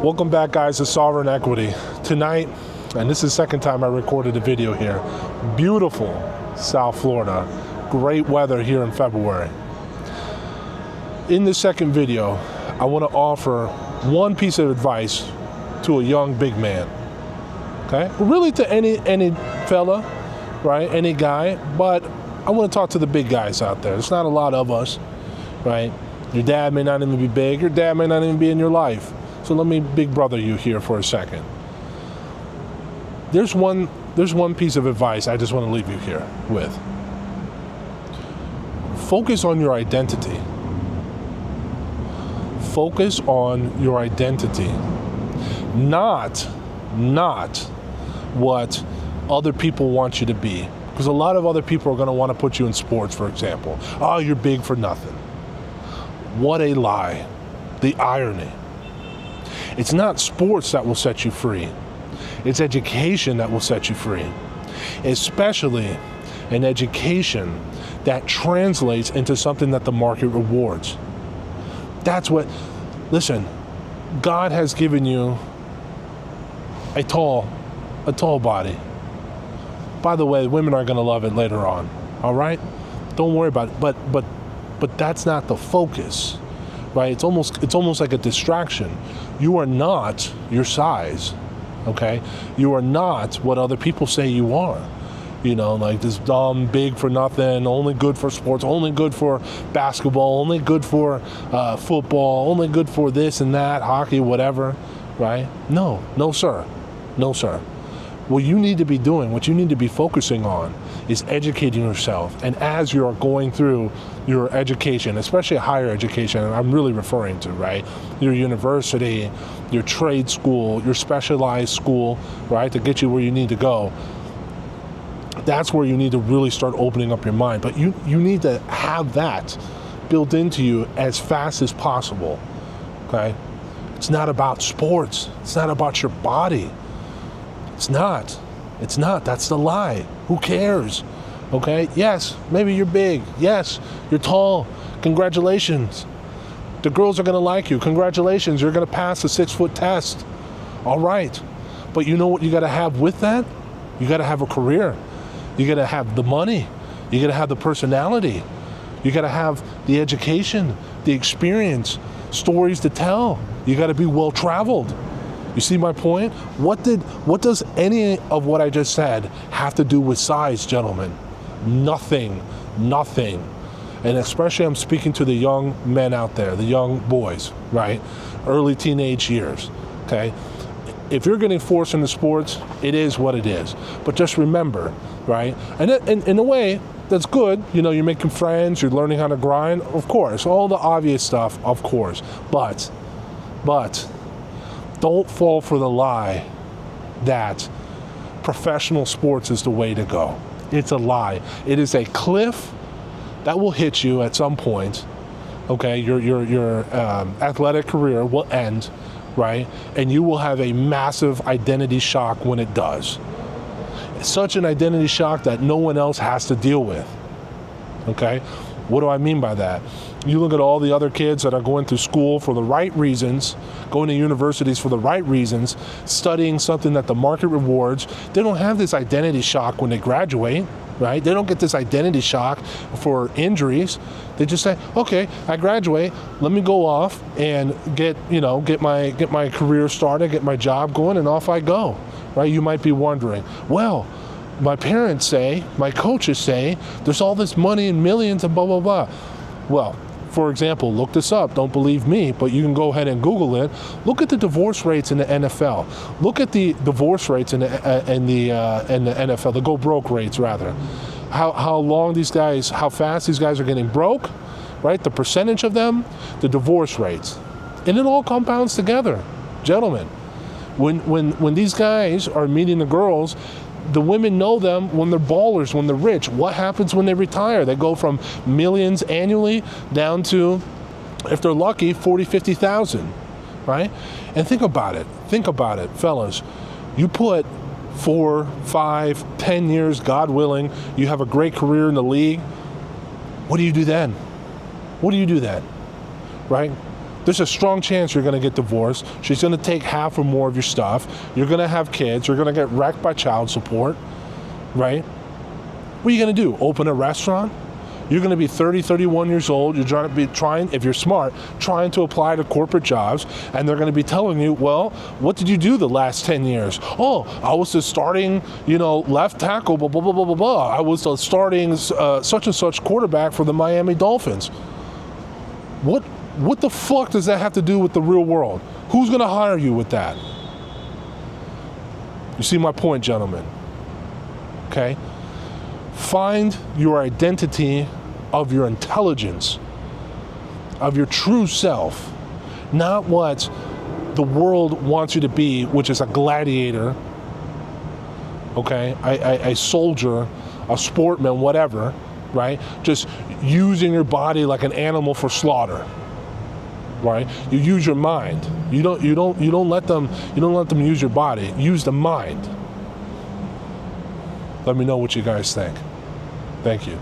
Welcome back, guys, to Sovereign Equity. Tonight, and this is the second time I recorded a video here, beautiful South Florida, great weather here in February. In this second video, I want to offer one piece of advice to a young big man, okay? Really to any fella, right, any guy, but I want to talk to the big guys out there. There's not a lot of us, right? Your dad may not even be big, your dad may not even be in your life. So let me big brother you here for a second. There's one piece of advice I just want to leave you here with. Focus on your identity. Focus on your identity. Not what other people want you to be. Because a lot of other people are going to want to put you in sports, for example. Oh, you're big for nothing. What a lie. The irony. It's not sports that will set you free. It's education that will set you free. Especially an education that translates into something that the market rewards. That's what, listen, God has given you a tall body. By the way, women are going to love it later on, all right? Don't worry about it, but that's not the focus, right? It's almost like a distraction. You are not your size, okay? You are not what other people say you are. You know, like this dumb, big for nothing, only good for sports, only good for basketball, only good for football, only good for this and that, hockey, whatever, right? No, sir. No, sir. What you need to be doing, what you need to be focusing on is educating yourself. And as you're going through your education, especially higher education, and I'm really referring to, right? Your university, your trade school, your specialized school, right? To get you where you need to go. That's where you need to really start opening up your mind. But you need to have that built into you as fast as possible, okay? It's not about sports. It's not about your body. It's not. That's the lie. Who cares? Okay? Yes, maybe you're big. Yes, you're tall. Congratulations. The girls are going to like you. Congratulations. You're going to pass the 6-foot test. All right. But you know what you got to have with that? You got to have a career. You got to have the money. You got to have the personality. You got to have the education, the experience, stories to tell. You got to be well-traveled. You see my point? What does any of what I just said have to do with size, gentlemen? Nothing. And especially I'm speaking to the young men out there, the young boys, right? Early teenage years, okay? If you're getting forced into sports, it is what it is. But just remember, right? And in a way, that's good. You know, you're making friends, you're learning how to grind, of course. All the obvious stuff, of course. But don't fall for the lie that professional sports is the way to go. It's a lie. It is a cliff that will hit you at some point. Okay, your athletic career will end, right? And you will have a massive identity shock when it does. It's such an identity shock that no one else has to deal with. Okay, what do I mean by that? You look at all the other kids that are going through school for the right reasons, going to universities for the right reasons, studying something that the market rewards. They don't have this identity shock when they graduate, right? They don't get this identity shock for injuries. They just say, okay, I graduate, let me go off and get my career started, get my job going, and off I go, right? You might be wondering, well, my parents say, my coaches say, there's all this money and millions and blah, blah, blah. Well, for example, look this up. Don't believe me, but you can go ahead and Google it. Look at the divorce rates in the NFL. Look at the divorce rates in the NFL, the go broke rates rather. How fast these guys are getting broke, right? The percentage of them, the divorce rates, and it all compounds together, gentlemen. When these guys are meeting the girls, the women know them when they're ballers, when they're rich. What happens when they retire? They go from millions annually down to, if they're lucky, 40, 50,000, right? And think about it, fellas. You put 4, 5, 10 years, God willing, you have a great career in the league. What do you do then? Right? There's a strong chance you're going to get divorced. She's going to take half or more of your stuff. You're going to have kids. You're going to get wrecked by child support, right? What are you going to do? Open a restaurant? You're going to be 30, 31 years old. You're trying, if you're smart, trying to apply to corporate jobs, and they're going to be telling you, well, what did you do the last 10 years? Oh, I was the starting, left tackle, blah, blah, blah, blah, blah, blah. I was the starting such and such quarterback for the Miami Dolphins. What the fuck does that have to do with the real world? Who's going to hire you with that? You see my point, gentlemen? Okay? Find your identity of your intelligence, of your true self, not what the world wants you to be, which is a gladiator, okay? A soldier, a sportsman, whatever, right? Just using your body like an animal for slaughter. Right? You use your mind. You don't let them use your body. Use the mind. Let me know what you guys think. Thank you.